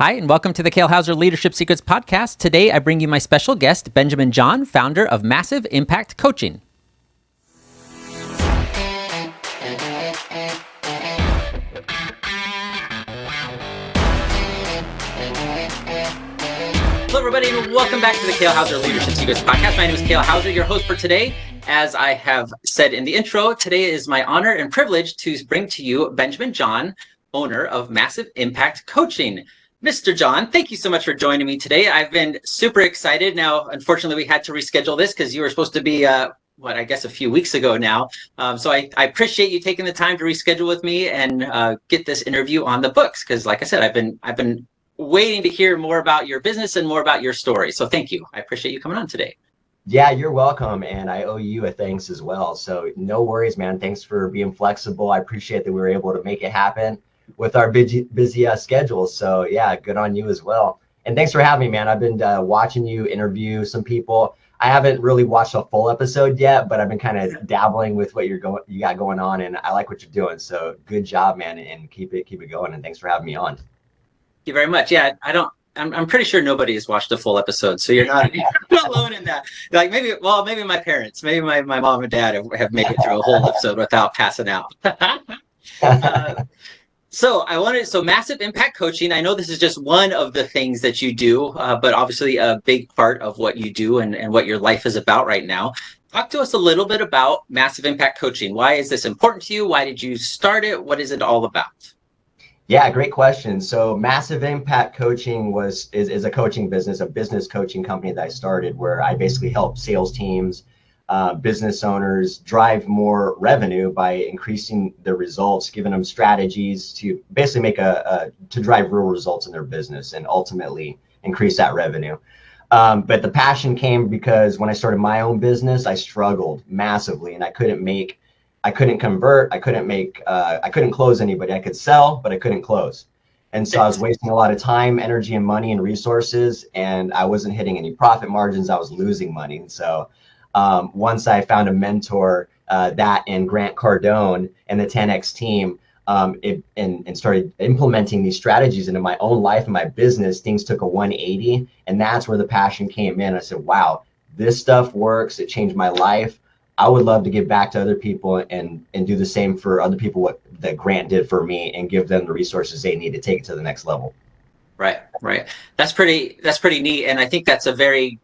Hi, and welcome to the Kale Houser Leadership Secrets podcast. Today, I bring you my special guest, Benjamin John, founder of Massive Impact Coaching. Hello, everybody, and welcome back to the Kale Houser Leadership Secrets podcast. My name is Kale Houser, your host for today. As I have said in the intro, today is my honor and privilege to bring to you Benjamin John, owner of Massive Impact Coaching. Mr. John, thank you so much for joining me today. I've been super excited. Now, unfortunately, we had to reschedule this because you were supposed to be, I guess a few weeks ago now. So I appreciate you taking the time to reschedule with me and get this interview on the books. Because like I said, I've been waiting to hear more about your business and more about your story. So thank you. I appreciate you coming on today. Yeah, you're welcome. And I owe you a thanks as well. So no worries, man. Thanks for being flexible. I appreciate that we were able to make it happen with our busy schedules. So yeah, good on you as well. And thanks for having me, man. I've been watching you interview some people. I haven't really watched a full episode yet, but I've been kind of dabbling with what you got going on, and I like what you're doing. So good job, man, and keep it going. And thanks for having me on. Thank you very much. Yeah, I'm pretty sure nobody has watched a full episode, so you're not alone in that. Like maybe my parents, maybe my mom and dad have made it through a whole episode without passing out. So Massive Impact Coaching, I know this is just one of the things that you do, but obviously a big part of what you do and what your life is about right now. Talk to us a little bit about Massive Impact Coaching. Why is this important to you? Why did you start it? What is it all about? Yeah, great question. So Massive Impact Coaching is a coaching business, a business coaching company that I started where I basically help sales teams, business owners drive more revenue by increasing their results, giving them strategies to basically to drive real results in their business and ultimately increase that revenue. But the passion came because when I started my own business, I struggled massively and I couldn't convert, I couldn't close anybody. I could sell, but I couldn't close. And so I was wasting a lot of time, energy, and money and resources, and I wasn't hitting any profit margins. I was losing money. And so once I found a mentor, that and Grant Cardone and the 10X team, and started implementing these strategies into my own life and my business, things took a 180. And that's where the passion came in. I said, wow, this stuff works. It changed my life. I would love to give back to other people and do the same for other people, what that Grant did for me, and give them the resources they need to take it to the next level. Right. That's pretty neat. And I think that's a very,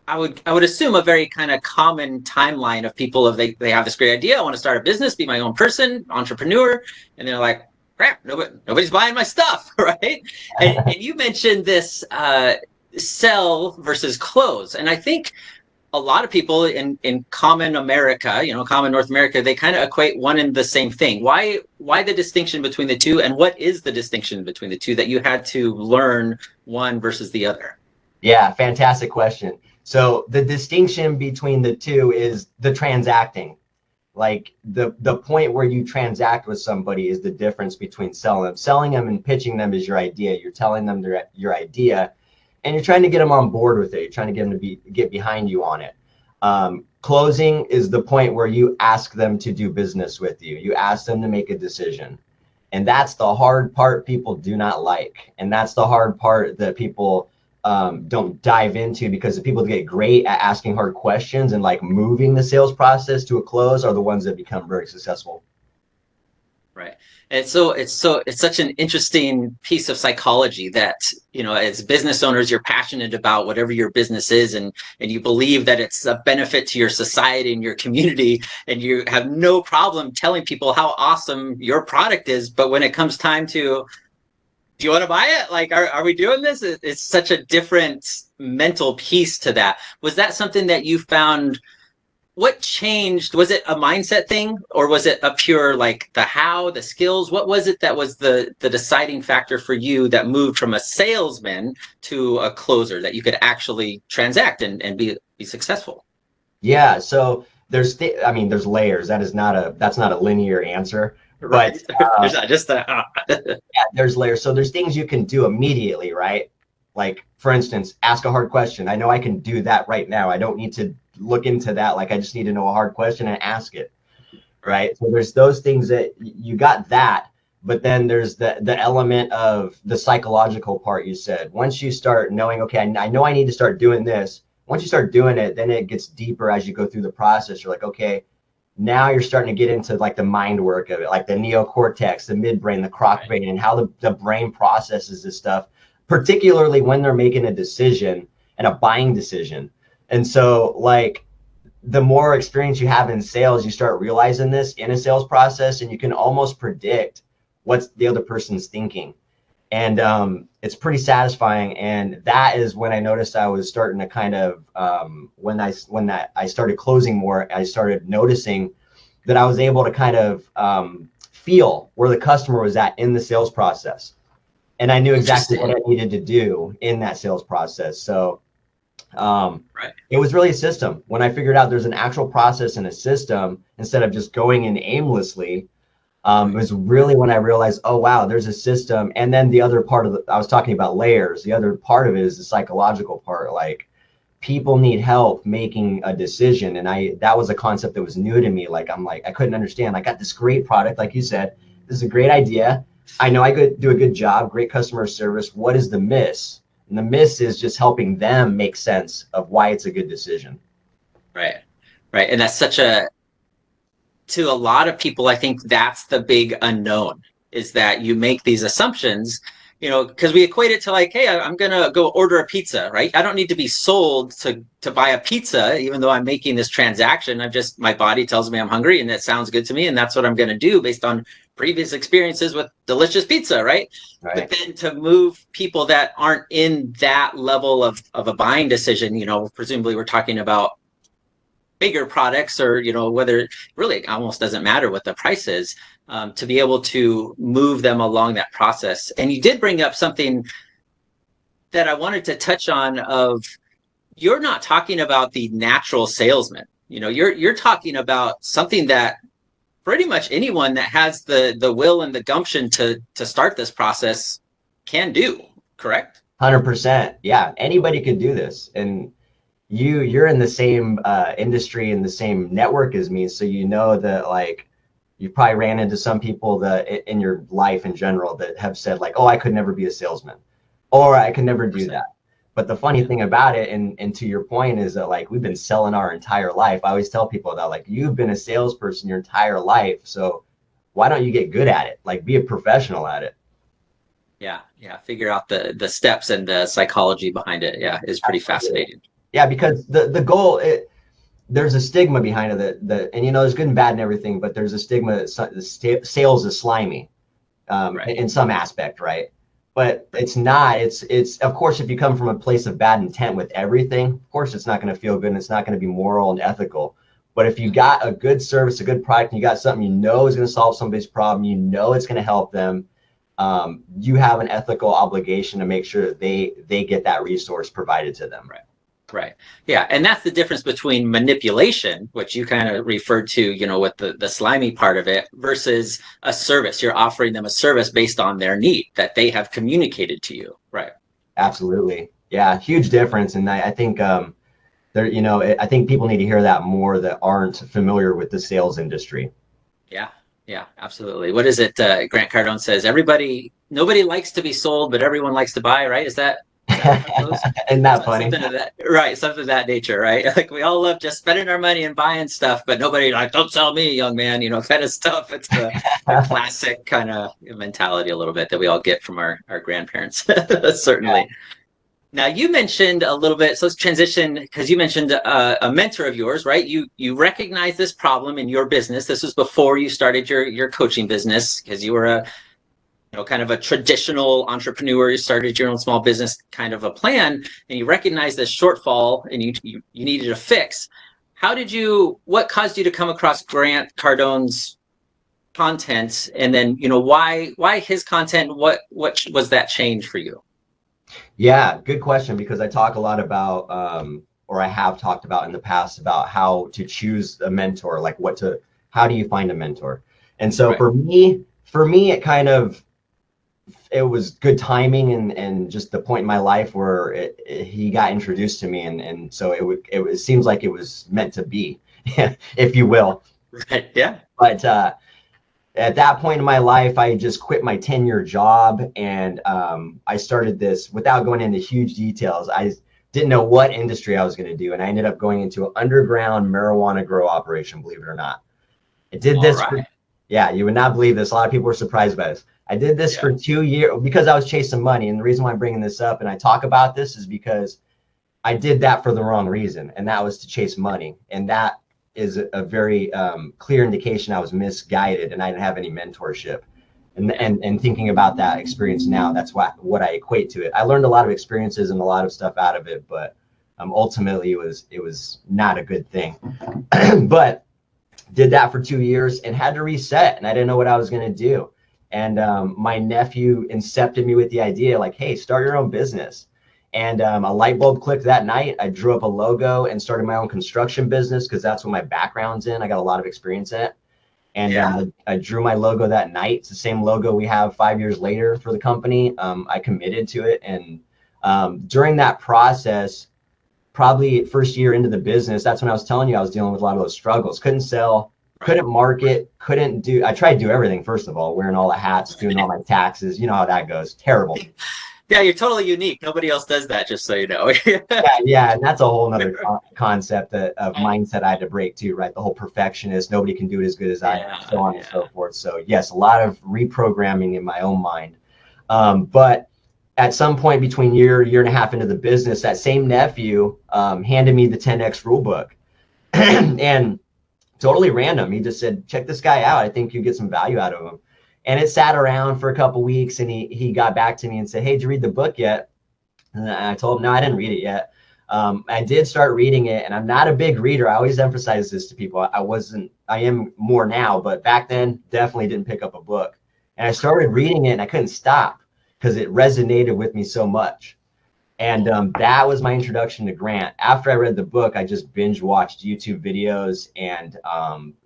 I would assume a very kind of common timeline of people if they have this great idea. I want to start a business, be my own person, entrepreneur. And they're like, crap, nobody's buying my stuff. Right. And you mentioned this sell versus close. And I think a lot of people in common America, common North America, they kind of equate one and the same thing. Why the distinction between the two, and what is the distinction between the two that you had to learn one versus the other? Yeah, fantastic question. So the distinction between the two is the transacting. Like the point where you transact with somebody is the difference between selling them and pitching them is your idea. You're telling them your idea, and you're trying to get them on board with it. You're trying to get them to get behind you on it. Closing is the point where you ask them to do business with you. You ask them to make a decision. And that's the hard part people do not like. And that's the hard part that people don't dive into, because the people that get great at asking hard questions and like moving the sales process to a close are the ones that become very successful. Right. And so it's such an interesting piece of psychology that, as business owners, you're passionate about whatever your business is, and you believe that it's a benefit to your society and your community, and you have no problem telling people how awesome your product is. But when it comes time to, do you want to buy it? Like, are we doing this? It's such a different mental piece to that. Was that something that you found? What changed? Was it a mindset thing, or was it a pure like the skills? What was it that was the deciding factor for you that moved from a salesman to a closer, that you could actually transact and be successful? Yeah. So there's layers. That's not a linear answer. Right. But there's not just that. Yeah, there's layers. So there's things you can do immediately, right? Like, for instance, ask a hard question. I know I can do that right now. I don't need to look into that. Like, I just need to know a hard question and ask it, right? So there's those things that you got that. But then there's the element of the psychological part you said. Once you start knowing, okay, I know I need to start doing this. Once you start doing it, then it gets deeper as you go through the process. You're like, okay, now you're starting to get into like the mind work of it, like the neocortex, the midbrain, the croc brain, and how the brain processes this stuff, particularly when they're making a decision and a buying decision. And so like the more experience you have in sales, you start realizing this in a sales process, and you can almost predict what the other person's thinking. And it's pretty satisfying. And that is when I noticed I was starting to kind of, when I started closing more, I started noticing that I was able to kind of feel where the customer was at in the sales process. And I knew exactly what I needed to do in that sales process. So it was really a system. When I figured out there's an actual process and a system, instead of just going in aimlessly, it was really when I realized, oh, wow, there's a system. And then the other part of I was talking about layers. The other part of it is the psychological part. Like people need help making a decision. And that was a concept that was new to me. Like, I couldn't understand. I got this great product. Like you said, this is a great idea. I know I could do a good job, great customer service. What is the miss? And the miss is just helping them make sense of why it's a good decision. Right. Right. And that's to a lot of people, I think that's the big unknown, is that you make these assumptions, because we equate it to like, hey, I'm going to go order a pizza, right? I don't need to be sold to buy a pizza, even though I'm making this transaction. My body tells me I'm hungry and it sounds good to me. And that's what I'm going to do based on previous experiences with delicious pizza, right? But then to move people that aren't in that level of a buying decision, presumably we're talking about bigger products, or whether it really almost doesn't matter what the price is, to be able to move them along that process. And you did bring up something that I wanted to touch on, of you're not talking about the natural salesman. You're talking about something that pretty much anyone that has the will and the gumption to start this process can do, correct? 100%. Yeah, anybody could do this. And you're in the same industry and the same network as me, so you know that like you probably ran into some people that in your life in general that have said like, oh, I could never be a salesman, or I could never do that. But the funny thing about it, and to your point, is that like we've been selling our entire life. I always tell people that like you've been a salesperson your entire life, so why don't you get good at it? Like be a professional at it. Yeah, figure out the steps and the psychology behind it. Yeah, is pretty fascinating. Yeah, because the goal, there's a stigma behind it and there's good and bad and everything, but there's a stigma that sales is slimy in some aspect, right? But it's not. It's of course, if you come from a place of bad intent with everything, of course it's not going to feel good and it's not going to be moral and ethical. But if you got a good service, a good product, and you got something is going to solve somebody's problem, it's going to help them. You have an ethical obligation to make sure that they get that resource provided to them. Right. Yeah. And that's the difference between manipulation, which you kind of referred to, with the slimy part of it, versus a service. You're offering them a service based on their need that they have communicated to you. Right. Absolutely. Yeah. Huge difference. And I think I think people need to hear that more that aren't familiar with the sales industry. Yeah. Yeah, absolutely. What is it? Grant Cardone says, nobody likes to be sold, but everyone likes to buy, right? Is that Isn't that funny? Something of that nature, right? Like we all love just spending our money and buying stuff, but nobody like, don't sell me, young man, kind of stuff. It's the classic kind of mentality a little bit that we all get from our grandparents, certainly. Yeah. Now you mentioned a little bit, so let's transition, because you mentioned a mentor of yours, right? You recognize this problem in your business. This was before you started your coaching business, because you were kind of a traditional entrepreneur. You started your own small business, kind of a plan, and you recognized this shortfall and you needed a fix. What caused you to come across Grant Cardone's content, and then, why his content? What was that change for you? Yeah, good question, because I talk a lot about, or I have talked about in the past, about how to choose a mentor, like how do you find a mentor? And so for me, it was good timing and just the point in my life where he got introduced to me, and so it seems like it was meant to be, if you will. Right. Yeah. But At that point in my life, I just quit my 10-year job, and I started this without going into huge details. I didn't know what industry I was going to do, and I ended up going into an underground marijuana grow operation, believe it or not. I did All this right. for, yeah, you would not believe this. A lot of people were surprised by this. I did this Yeah. for 2 years because I was chasing money. And the reason why I'm bringing this up and I talk about this is because I did that for the wrong reason, and that was to chase money. And that is a very clear indication I was misguided and I didn't have any mentorship. Yeah. And thinking about that experience now, that's what I equate to it. I learned a lot of experiences and a lot of stuff out of it, but ultimately it was not a good thing. But did that for 2 years and had to reset, and I didn't know what I was going to do. And my nephew incepted me with the idea, like, hey, start your own business. And a light bulb clicked that night. I drew up a logo and started my own construction business because that's what my background's in. I got a lot of experience in it. And Yeah. I drew my logo that night. It's the same logo we have 5 years later for the company. I committed to it. And during that process, probably first year into the business, that's when I was telling you I was dealing with a lot of those struggles. Couldn't sell, Right. couldn't market, couldn't do, I tried to do everything, first of all, wearing all the hats, doing all my taxes. You know how that goes. Terrible. Yeah, you're totally unique. Nobody else does that, just so you know. Yeah, yeah. And that's a whole nother concept of mindset I had to break too, right? The whole perfectionist, nobody can do it as good as I am, so Yeah, on and yeah. so forth. So yes, a lot of reprogramming in my own mind. But at some point between year and a half into the business, that same nephew handed me the 10X rule book. And totally random. He just said, check this guy out. I think you get some value out of him. And it sat around for a couple weeks, and he got back to me and said, hey, did you read the book yet? And I told him, no, I didn't read it yet. I did start reading it, and I'm not a big reader. I always emphasize this to people. I am more now, but back then definitely didn't pick up a book. And I started reading it and I couldn't stop because it resonated with me so much. And that was my introduction to Grant. After I read the book, I just binge watched YouTube videos and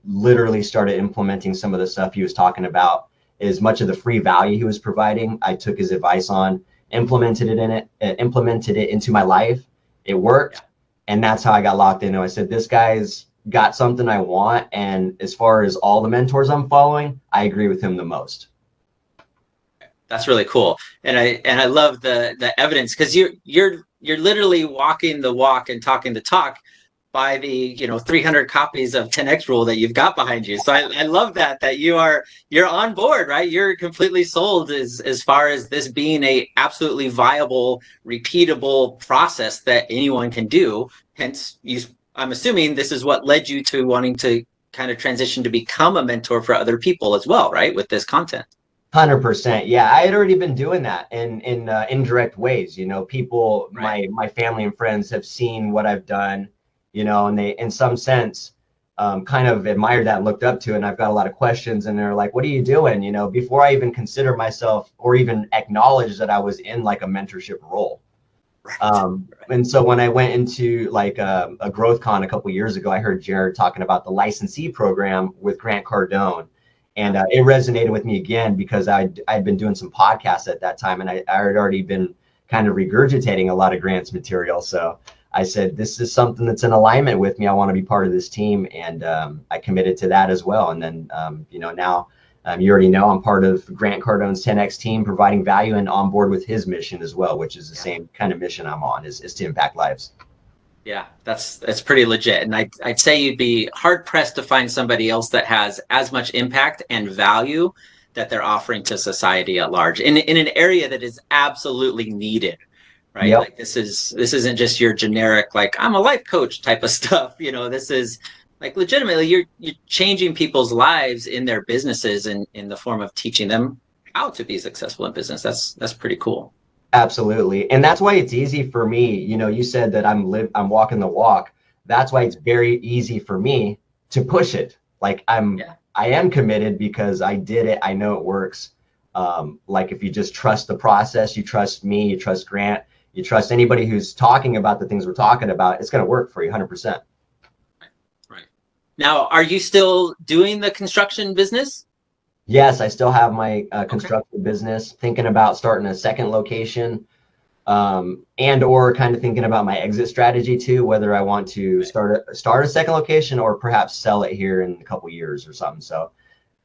literally started implementing some of the stuff he was talking about. As much of the free value he was providing, I took his advice on, implemented it into my life. It Yeah. worked, and that's how I got locked into. I said, this guy's got something I want, and as far as all the mentors I'm following, I agree with him the most. That's really cool. And I love the evidence because you're literally walking the walk and talking the talk by the 300 copies of 10x rule that you've got behind you. So I love that you're on board, right? You're completely sold as far as this being a absolutely viable, repeatable process that anyone can do. Hence, I'm assuming this is what led you to wanting to kind of transition to become a mentor for other people as well, right? With this content. 100%. Yeah, I had already been doing that in indirect ways. People, Right. my family and friends have seen what I've done, and they, in some sense, kind of admired that and looked up to it. And I've got a lot of questions, and they're like, "What are you doing?" Before I even consider myself or even acknowledge that I was in like a mentorship role. Right. And so when I went into like a growth con a couple years ago, I heard Jared talking about the licensee program with Grant Cardone. And Yeah. it resonated with me again because I'd been doing some podcasts at that time, and I had already been kind of regurgitating a lot of Grant's material. So I said, this is something that's in alignment with me. I want to be part of this team. And I committed to that as well. And then, now you already know I'm part of Grant Cardone's 10X team, providing value and on board with his mission as well, which is the Yeah. same kind of mission I'm on, is to impact lives. Yeah, that's pretty legit. And I'd say you'd be hard pressed to find somebody else that has as much impact and value that they're offering to society at large in an area that is absolutely needed, right? Yep. Like this isn't just your generic like I'm a life coach type of stuff. This is like legitimately you're changing people's lives in their businesses and in the form of teaching them how to be successful in business. That's pretty cool. Absolutely. And that's why it's easy for me. You said that I'm walking the walk. That's why it's very easy for me to push it. Like Yeah. I am committed because I did it. I know it works. Like if you just trust the process, you trust me, you trust Grant, you trust anybody who's talking about the things we're talking about, it's going to work for you 100%. Right. Now, are you still doing the construction business? Yes, I still have my Okay. construction business, thinking about starting a second location, and or kind of thinking about my exit strategy too, whether I want to Right. start a second location or perhaps sell it here in a couple years or something. So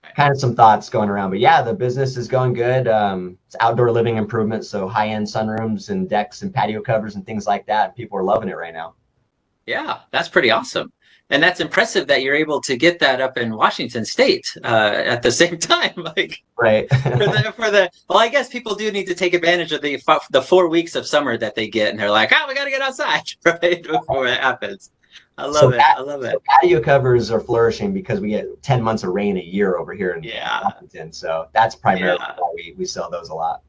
Right. kind of some thoughts going around. But yeah, the business is going good. It's outdoor living improvements, so high-end sunrooms and decks and patio covers and things like that. People are loving it right now. Yeah, that's pretty awesome. And that's impressive that you're able to get that up in Washington State at the same time. Like Right. well, I guess people do need to take advantage of the 4 weeks of summer that they get, and they're like, oh, we got to get outside right before it happens. I love So, it. I love it. so patio covers are flourishing because we get 10 months of rain a year over here in Yeah, Washington. So that's primarily yeah. why we sell those a lot.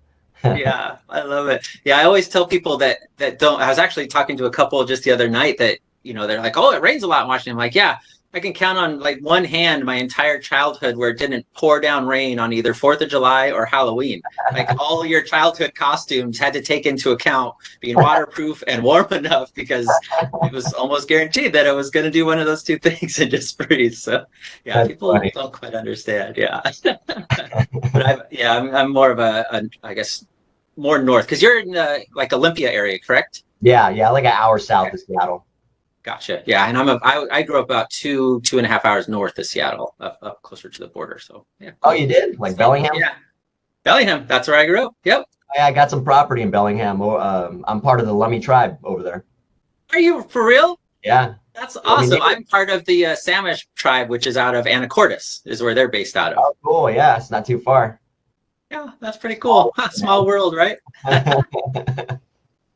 Yeah, I love it. Yeah, I always tell people that don't. I was actually talking to a couple just the other night that they're like, "Oh, it rains a lot in Washington." I'm like, "Yeah, I can count on like one hand my entire childhood where it didn't pour down rain on either Fourth of July or Halloween. Like all your childhood costumes had to take into account being waterproof and warm enough because it was almost guaranteed that it was going to do one of those two things and just freeze." So, yeah, That's people funny. don't quite understand. Yeah. But I'm more of I guess more north because you're in like Olympia area, correct? Yeah, like an hour south Okay, of Seattle. gotcha. Yeah, and I grew up about 2.5 hours north of Seattle, up closer to the border. So yeah, Oh, cool. you did? Like Bellingham? Yeah, Bellingham. That's where I grew up. Yep. Yeah, I got some property in Bellingham. I'm part of the Lummi tribe over there. Are you for real? Yeah, That's Lummi awesome. Native. I'm part of the Samish tribe, which is out of Anacortes, is where they're based out of. Oh, cool. Yeah, it's not too far. Yeah, that's pretty cool. Small, Small world, right?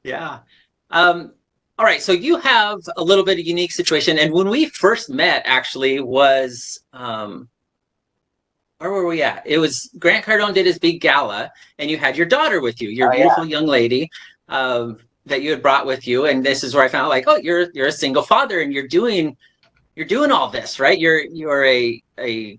Yeah. Um, all right. So you have a little bit of unique situation. And when we first met, actually, was where were we at? It was Grant Cardone did his big gala, and you had your daughter with you, your Oh yeah. beautiful young lady that you had brought with you. And this is where I found out, like, oh, you're a single father, and you're doing all this, right? You're a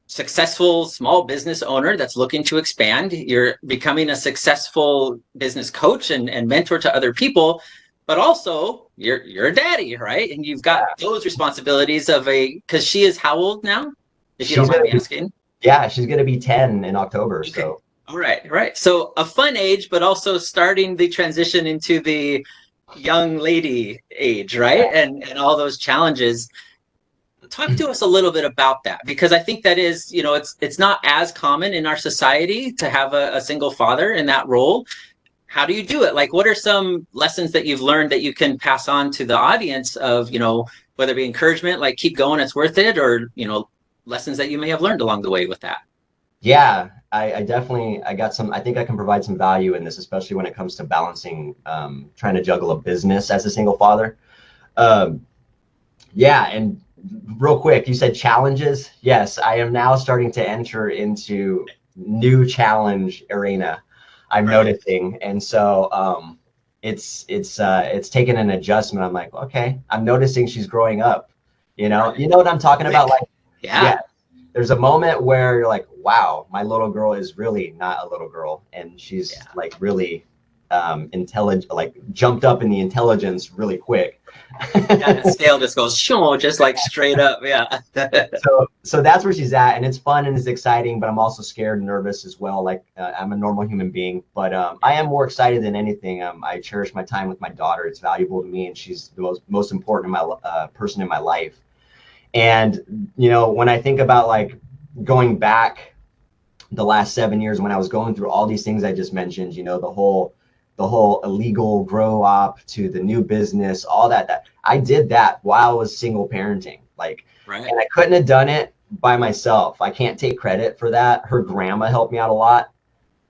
successful small business owner that's looking to expand. You're becoming a successful business coach and mentor to other people, but also you're a daddy, right? And you've got those responsibilities of because she is how old now, if you don't She's mind gonna me be asking? Yeah, she's gonna be 10 in October. Okay. So All right, right. So a fun age, but also starting the transition into the young lady age, right? And all those challenges. Talk to us a little bit about that because I think that is, it's not as common in our society to have a single father in that role. How do you do it? Like, what are some lessons that you've learned that you can pass on to the audience of, whether it be encouragement, like keep going, it's worth it, or, lessons that you may have learned along the way with that? yeah, I definitely I got some. I think I can provide some value in this, especially when it comes to balancing, trying to juggle a business as a single father. Um, yeah, and real quick, you said challenges. Yes, I am now starting to enter into new challenge arena. I'm Right. noticing, and so it's taken an adjustment. I'm like, okay, I'm noticing she's growing up. Right. You know what I'm talking about? Quick. Like, yeah, Yeah. there's a moment where you're like, wow, my little girl is really not a little girl, and she's Yeah. like really intelligent, like jumped up in the intelligence really quick. Yeah. That scale just goes, shoo, just like straight up. Yeah. So that's where she's at, and it's fun and it's exciting, but I'm also scared and nervous as well. Like, I'm a normal human being, but I am more excited than anything. I cherish my time with my daughter. It's valuable to me, and she's the most important in my person in my life. And when I think about like going back the last 7 years when I was going through all these things I just mentioned, the whole illegal grow op to the new business, all that I did that while I was single parenting. Like, Right. and I couldn't have done it by myself. I can't take credit for that. Her grandma helped me out a lot,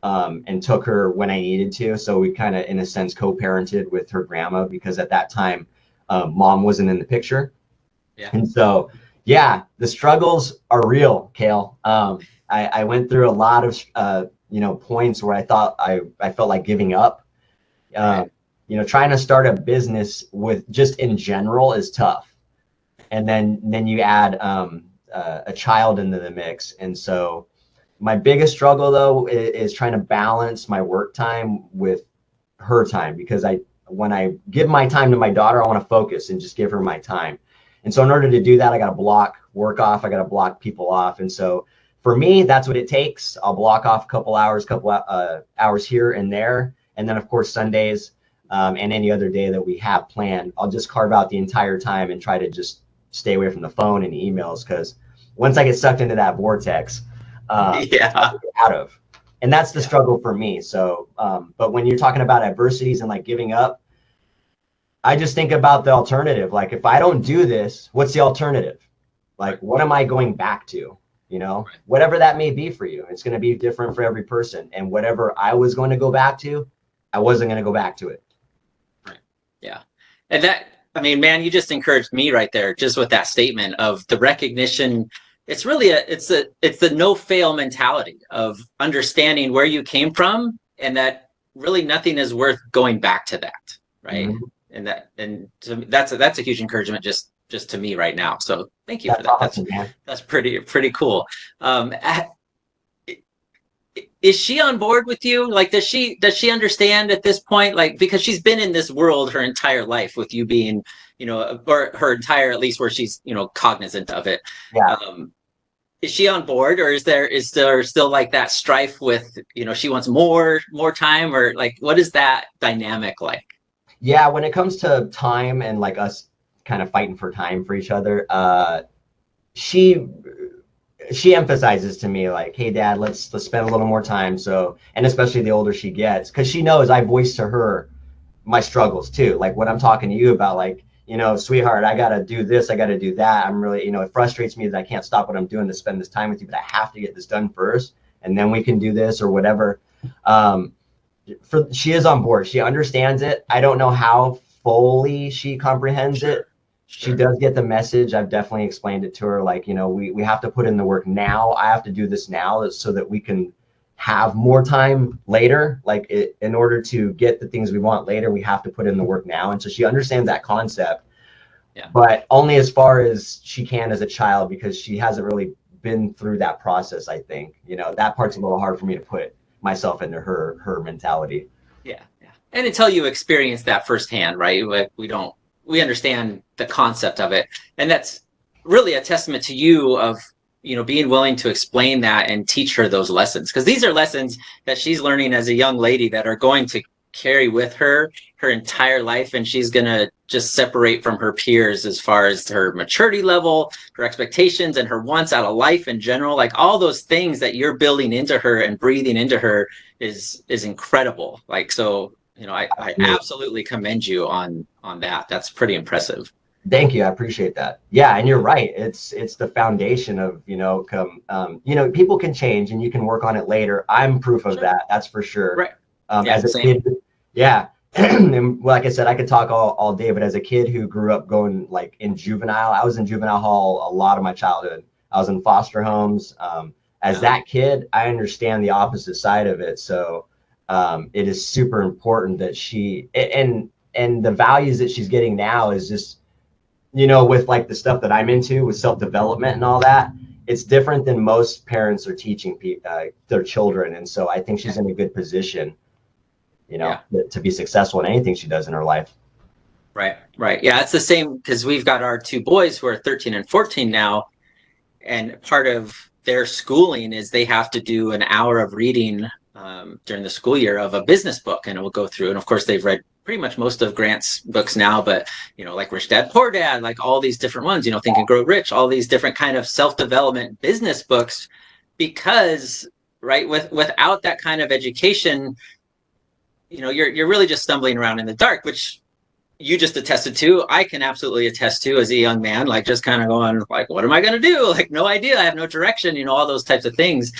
and took her when I needed to. So we kind of, in a sense, co-parented with her grandma because at that time, mom wasn't in the picture. Yeah. And so, yeah, the struggles are real, Kale. I went through a lot of, points where I thought I felt like giving up. Right. Um, Trying to start a business with just in general is tough. And then you add a child into the mix. And so my biggest struggle though is trying to balance my work time with her time, because when I give my time to my daughter, I want to focus and just give her my time. And so in order to do that, I got to block work off. I got to block people off. And so for me, that's what it takes. I'll block off a couple hours here and there. And then of course, Sundays, and any other day that we have planned, I'll just carve out the entire time and try to just stay away from the phone and emails, because once I get sucked into that vortex, it's hard Yeah. to get out of. And that's the Yeah. struggle for me. So, but when you're talking about adversities and like giving up, I just think about the alternative. Like, if I don't do this, what's the alternative? Like, Right. what am I going back to? You know, Right. whatever that may be for you, it's going to be different for every person. And whatever I was going to go back to, I wasn't going to go back to it. Right. Yeah. And that, I mean, man, you just encouraged me right there, just with that statement of the recognition. It's really it's the no fail mentality of understanding where you came from, and that really nothing is worth going back to that. Right. Mhm. And to me, that's a huge encouragement just to me right now. So thank you for That's that. awesome, man. That's pretty cool. Um, is she on board with you? Like, does she understand at this point? Like, because she's been in this world her entire life with you being, or her entire, at least where she's, cognizant of it. Yeah. Um, is she on board, or is there still like that strife with, she wants more time, or like, what is that dynamic like? Yeah. When it comes to time and like us kind of fighting for time for each other, she she emphasizes to me like, hey dad, let's spend a little more time. So, and especially the older she gets, because she knows I voice to her my struggles too, like what I'm talking to you about, like, sweetheart, I gotta do this, I gotta do that. I'm really, it frustrates me that I can't stop what I'm doing to spend this time with you, but I have to get this done first, and then we can do this or whatever. um she is on board, she understands it. I don't know how fully she comprehends it. Sure, She sure. does get the message. I've definitely explained it to her. Like, we have to put in the work now. I have to do this now so that we can have more time later. Like, in order to get the things we want later, we have to put in the work now. And so she understands that concept, Yeah. but only as far as she can as a child, because she hasn't really been through that process. I think, that part's a little hard for me to put myself into her mentality. Yeah, yeah. And until you experience that firsthand, right? Like, we understand the concept of it. And that's really a testament to you of, being willing to explain that and teach her those lessons. Because these are lessons that she's learning as a young lady that are going to carry with her entire life. And she's going to just separate from her peers as far as her maturity level, her expectations, and her wants out of life in general. Like, all those things that you're building into her and breathing into her is incredible. Like, so, I absolutely commend you on that. That's pretty impressive. Thank you. I appreciate that. Yeah, and you're right. It's the foundation of, people can change and you can work on it later. I'm proof of Sure. that. That's for sure. Right. As Yeah, a same. kid, yeah. And like I said, I could talk all day, but as a kid who grew up going like in juvenile, I was in juvenile hall a lot of my childhood. I was in foster homes. As Yeah. that kid, I understand the opposite side of it. So it is super important that and the values that she's getting now is just, with like the stuff that I'm into with self-development and all that, it's different than most parents are teaching their children. And so I think Yeah. she's in a good position, Yeah. to be successful in anything she does in her life. Right. Right. Yeah. It's the same because we've got our two boys who are 13 and 14 now. And part of their schooling is they have to do an hour of reading during the school year of a business book, and it will go through. And of course, they've read pretty much most of Grant's books now, but like Rich Dad Poor Dad, like all these different ones, Think and Grow Rich, all these different kind of self-development business books, because right, without that kind of education, you're really just stumbling around in the dark, which you just attested to. I can absolutely attest to as a young man, like just kind of going like, what am I going to do? Like, no idea. I have no direction, all those types of things.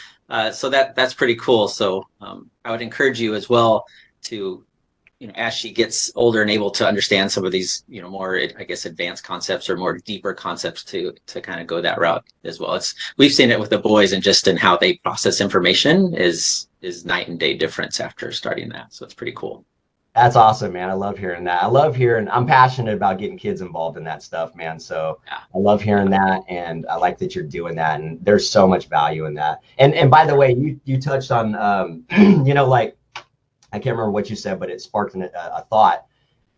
So that's pretty cool. So I would encourage you as well to, as she gets older and able to understand some of these, more, I guess, advanced concepts or more deeper concepts to kind of go that route as well. We've seen it with the boys and just in how they process information is night and day difference after starting that. So it's pretty cool. That's awesome, man. I love hearing that. I'm passionate about getting kids involved in that stuff, man. So Yeah. I love hearing Yeah. that. And I like that you're doing that. And there's so much value in that. And by the way, you touched on, like, I can't remember what you said, but it sparked a thought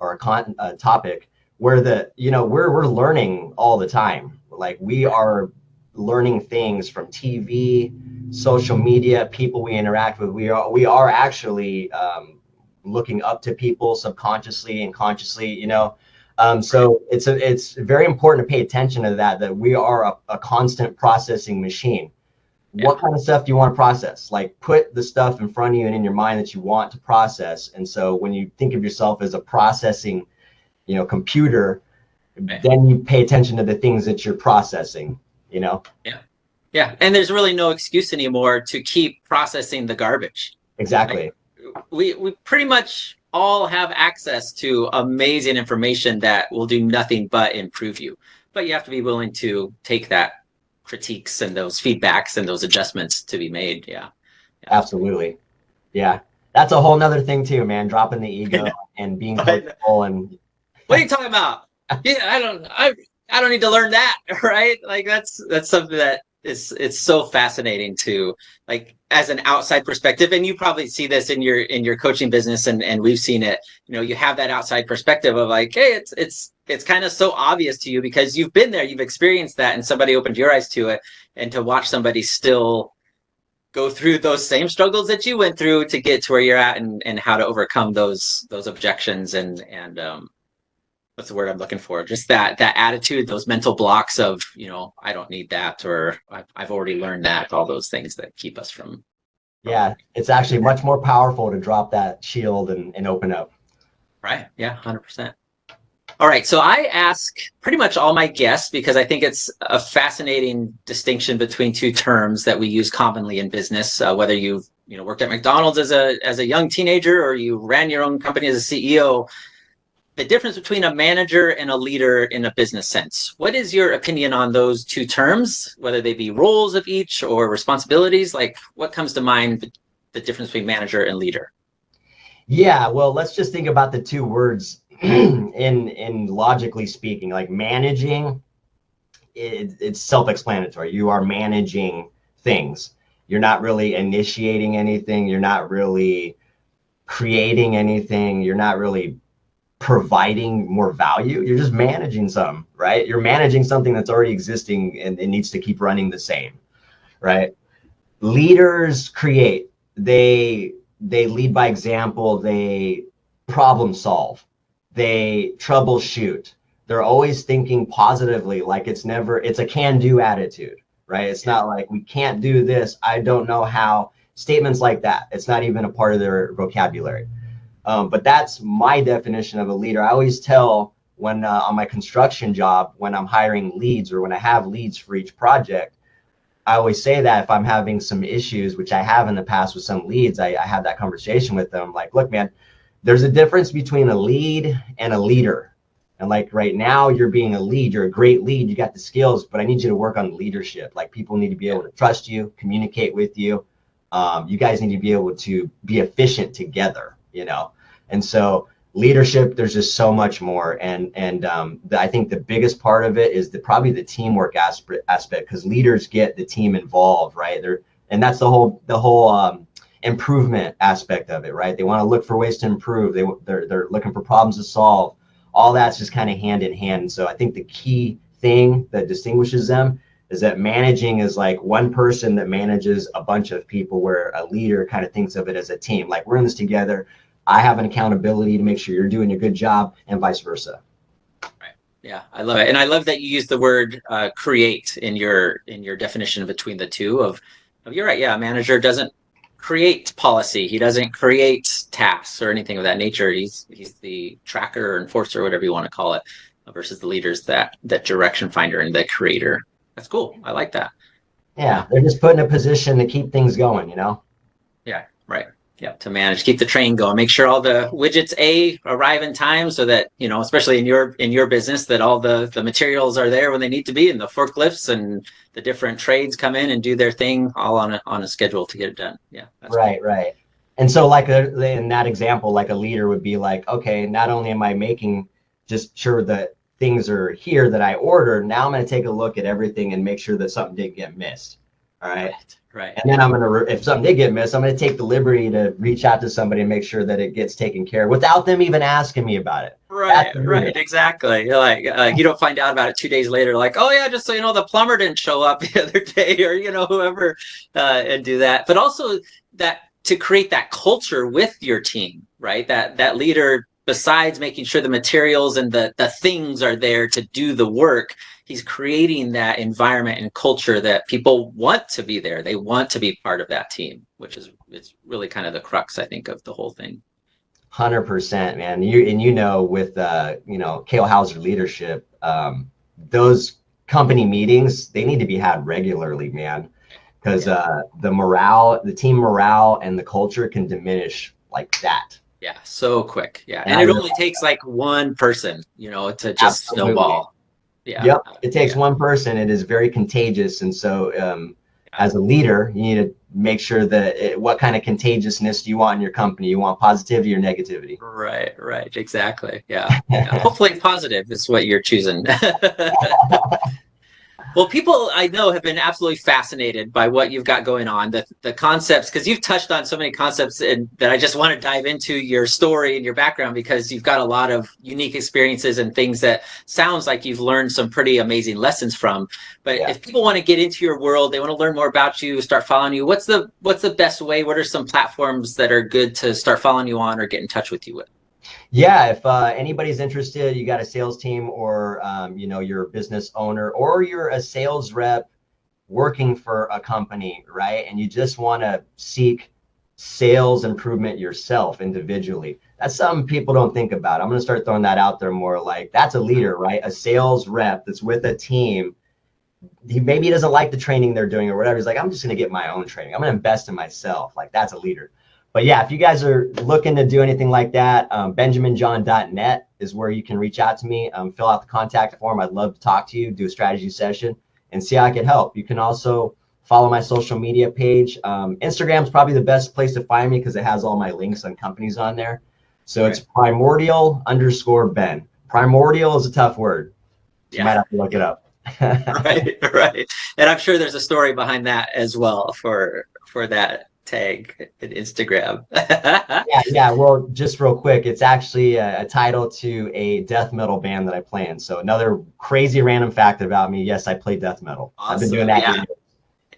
or a topic where we're learning all the time. Like, we are learning things from TV, social media, people we interact with. We are actually looking up to people subconsciously and consciously. So it's very important to pay attention to that we are a constant processing machine. What kind of stuff do you want to process? Like, put the stuff in front of you and in your mind that you want to process. And so when you think of yourself as a processing, computer, then you pay attention to the things that you're processing, Yeah. Yeah. And there's really no excuse anymore to keep processing the garbage. Exactly. Like, we pretty much all have access to amazing information that will do nothing but improve you. But you have to be willing to take that critiques and those feedbacks and those adjustments to be made. Yeah. Absolutely. Yeah. That's a whole nother thing too, man. Dropping the ego and being coachable. And what are you talking about? Yeah, I don't need to learn that, right? Like that's something that it's so fascinating to, like, as an outside perspective, and you probably see this in your coaching business, and we've seen it. You have that outside perspective of like, hey, it's kind of so obvious to you because you've been there, you've experienced that, and somebody opened your eyes to it, and to watch somebody still go through those same struggles that you went through to get to where you're at, and how to overcome those objections and what's the word I'm looking for? Just that attitude, those mental blocks of, I don't need that, or I've already learned that, all those things that keep us from. Yeah, it's actually much more powerful to drop that shield and open up. Right. Yeah, 100%. All right. So I ask pretty much all my guests, because I think it's a fascinating distinction between two terms that we use commonly in business, whether you've worked at McDonald's as a young teenager, or you ran your own company as a CEO. The difference between a manager and a leader in a business sense. What is your opinion on those two terms, whether they be roles of each or responsibilities? Like, what comes to mind, the difference between manager and leader? Yeah, well, let's just think about the two words in logically speaking. Like, managing, it's self-explanatory. You are managing things. You're not really initiating anything. You're not really creating anything. You're not really providing more value. You're just managing some, right? You're managing something that's already existing and it needs to keep running the same, right? Leaders create. They lead by example. They problem solve. They troubleshoot. They're always thinking positively. Like, it's a can-do attitude, right? It's not like, we can't do this, I don't know how. Statements like that, it's not even a part of their vocabulary. But that's my definition of a leader. I always tell when on my construction job, when I'm hiring leads or when I have leads for each project, I always say that if I'm having some issues, which I have in the past with some leads, I have that conversation with them. Like, look, man, there's a difference between a lead and a leader. And like, right now, you're being a lead, you're a great lead, you got the skills, but I need you to work on leadership. Like, people need to be able to trust you, communicate with you. You guys need to be able to be efficient together, And so leadership, there's just so much more. And I think the biggest part of it is probably the teamwork aspect, because leaders get the team involved, right? And that's the whole improvement aspect of it, right? They want to look for ways to improve. They're looking for problems to solve. All that's just kind of hand in hand. And so I think the key thing that distinguishes them is that managing is like one person that manages a bunch of people, where a leader kind of thinks of it as a team. Like, we're in this together. I have an accountability to make sure you're doing a good job, and vice versa. Right. Yeah, I love it. And I love that you use the word create in your definition between the two of you're right. Yeah. A manager doesn't create policy. He doesn't create tasks or anything of that nature. He's the tracker or enforcer, whatever you want to call it, versus the leaders, that direction finder and the creator. That's cool. I like that. Yeah. They're just put in a position to keep things going, Yeah. Right. Yeah, to manage, keep the train going, make sure all the widgets arrive in time, so that, especially in your business, that all the materials are there when they need to be, and the forklifts and the different trades come in and do their thing, all on a schedule to get it done. Yeah. Right, cool. Right. And so, like, in that example, like, a leader would be like, okay, not only am I making just sure that things are here that I ordered, now I'm going to take a look at everything and make sure that something didn't get missed. All right. Right. And then if something did get missed, I'm going to take the liberty to reach out to somebody and make sure that it gets taken care of without them even asking me about it. Right, exactly. You're like, you don't find out about it 2 days later, like, oh yeah, just so you know, the plumber didn't show up the other day, or whoever, and do that. But also that to create that culture with your team, right? That leader besides making sure the materials and the things are there to do the work, he's creating that environment and culture that people want to be there. They want to be part of that team, which is it's really kind of the crux, I think, of the whole thing. 100%, man. With Kale Houser Leadership, those company meetings, they need to be had regularly, man, because the team morale and the culture can diminish like that. Yeah, so quick. Yeah, And and it only takes like one person, to just absolutely. snowball. Yeah. Yep, it takes one person. It is very contagious, and so as a leader, you need to make sure that what kind of contagiousness do you want in your company? You want positivity or negativity? Right, exactly. Yeah. Hopefully positive is what you're choosing. Well, people I know have been absolutely fascinated by what you've got going on, the concepts, because you've touched on so many concepts that I just want to dive into your story and your background, because you've got a lot of unique experiences and things that sounds like you've learned some pretty amazing lessons from. But if people want to get into your world, they want to learn more about you, start following you, what's the best way? What are some platforms that are good to start following you on or get in touch with you with? Yeah, if anybody's interested, you got a sales team, or you're a business owner, or you're a sales rep working for a company, right? And you just want to seek sales improvement yourself individually. That's something people don't think about. I'm going to start throwing that out there more. Like, that's a leader, right? A sales rep that's with a team. Maybe he doesn't like the training they're doing or whatever. He's like, I'm just going to get my own training. I'm going to invest in myself. Like, that's a leader. But yeah, if you guys are looking to do anything like that, benjaminjohn.net is where you can reach out to me, fill out the contact form. I'd love to talk to you, do a strategy session, and see how I can help. You can also follow my social media page. Instagram is probably the best place to find me because it has all my links and companies on there. So It's primordial_Ben. Primordial is a tough word. So you might have to look it up. Right. And I'm sure there's a story behind that as well for that tag in Instagram. Yeah. Well, just real quick, it's actually a title to a death metal band that I play in. So another crazy random fact about me. Yes, I play death metal. Awesome. I've been doing that.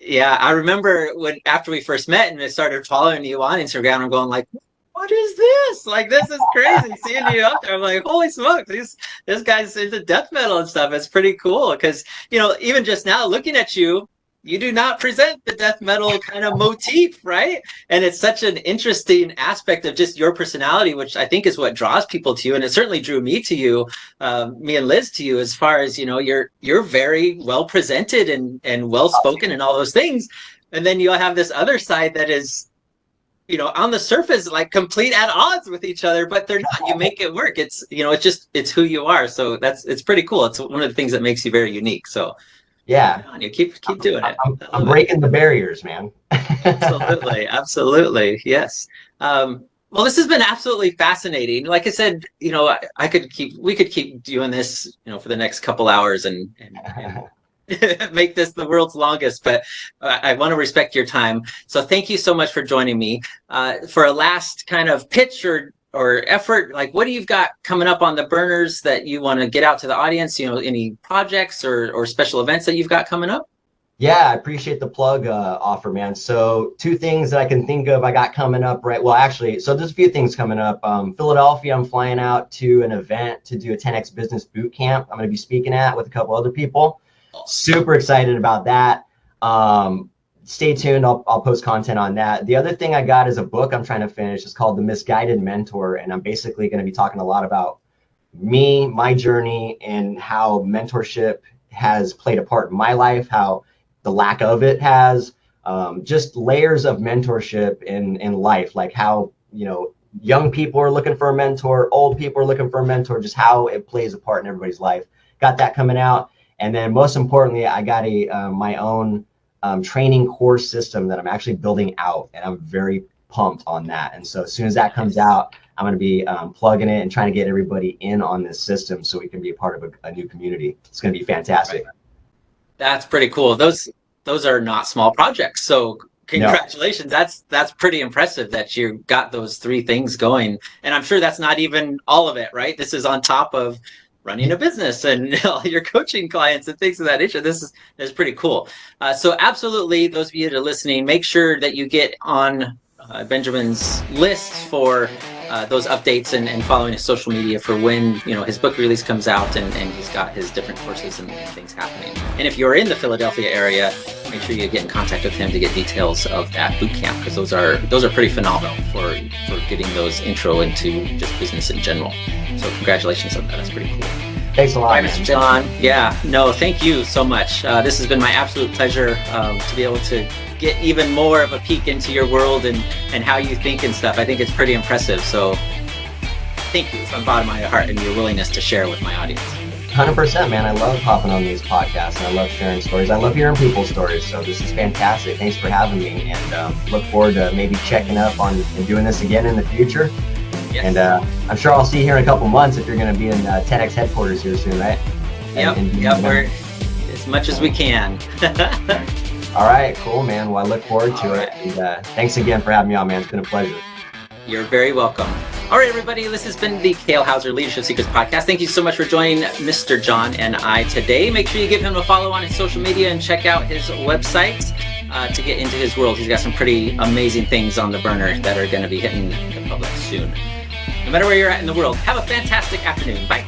Yeah, I remember after we first met and I started following you on Instagram, I'm going like, what is this? Like, this is crazy. Seeing you up there, I'm like, holy smokes, this guy's into death metal and stuff. It's pretty cool because, even just now looking at you, you do not present the death metal kind of motif, right? And it's such an interesting aspect of just your personality, which I think is what draws people to you. And it certainly drew me to you, me and Liz to you, as far as, you're very well presented and well spoken and all those things. And then you'll have this other side that is, on the surface, like complete at odds with each other, but they're not. You make it work. It's, it's who you are. So it's pretty cool. It's one of the things that makes you very unique. So yeah, you keep doing it. I'm breaking the barriers, man. Absolutely. Yes. Well, this has been absolutely fascinating. Like I said, we could keep doing this, for the next couple hours and make this the world's longest, but I want to respect your time. So thank you so much for joining me. For a last kind of pitch or effort, like what do you've got coming up on the burners that you want to get out to the audience? Any projects or special events that you've got coming up? Yeah, I appreciate the plug offer, man. So 2 things that I can think of I got coming up, right? Well, actually, so there's a few things coming up. Philadelphia, I'm flying out to an event to do a 10X business boot camp. I'm going to be speaking at with a couple other people. Super excited about that. Stay tuned. I'll post content on that. The other thing I got is a book I'm trying to finish. It's called The Misguided Mentor. And I'm basically going to be talking a lot about me, my journey, and how mentorship has played a part in my life, how the lack of it has, just layers of mentorship in life, like how, young people are looking for a mentor, old people are looking for a mentor, just how it plays a part in everybody's life. Got that coming out. And then most importantly, I got my own training course system that I'm actually building out, and I'm very pumped on that. And so as soon as that comes out, I'm going to be plugging it and trying to get everybody in on this system so we can be a part of a new community. It's going to be fantastic. Right. That's pretty cool. Those are not small projects. So congratulations. No. That's pretty impressive that you got those 3 things going. And I'm sure that's not even all of it, right? This is on top of running a business and all your coaching clients and things of that nature. This is pretty cool. So absolutely, those of you that are listening, make sure that you get on Benjamin's lists for those updates and following his social media for when his book release comes out, and he's got his different courses and things happening. And if you're in the Philadelphia area, make sure you get in contact with him to get details of that boot camp, because those are pretty phenomenal for getting those intro into just business in general. So congratulations on that. That's pretty cool. Thanks a lot, All right, Mr. John. Yeah, no, thank you so much. This has been my absolute pleasure to be able to get even more of a peek into your world and how you think and stuff. I think it's pretty impressive. So thank you from the bottom of my heart and your willingness to share with my audience. 100%, man. I love hopping on these podcasts, and I love sharing stories. I love hearing people's stories. So this is fantastic. Thanks for having me, and look forward to maybe checking up on and doing this again in the future. Yes. And I'm sure I'll see you here in a couple months if you're going to be in 10X headquarters here soon, right? Yep. We're as much as we can. All right, cool, man. Well, I look forward to it. And thanks again for having me on, man. It's been a pleasure. You're very welcome. All right, everybody, this has been the Kale Houser Leadership Secrets podcast. Thank you so much for joining Mr. John and I today. Make sure you give him a follow on his social media and check out his website to get into his world. He's got some pretty amazing things on the burner that are going to be hitting the public soon. No matter where you're at in the world, have a fantastic afternoon. Bye.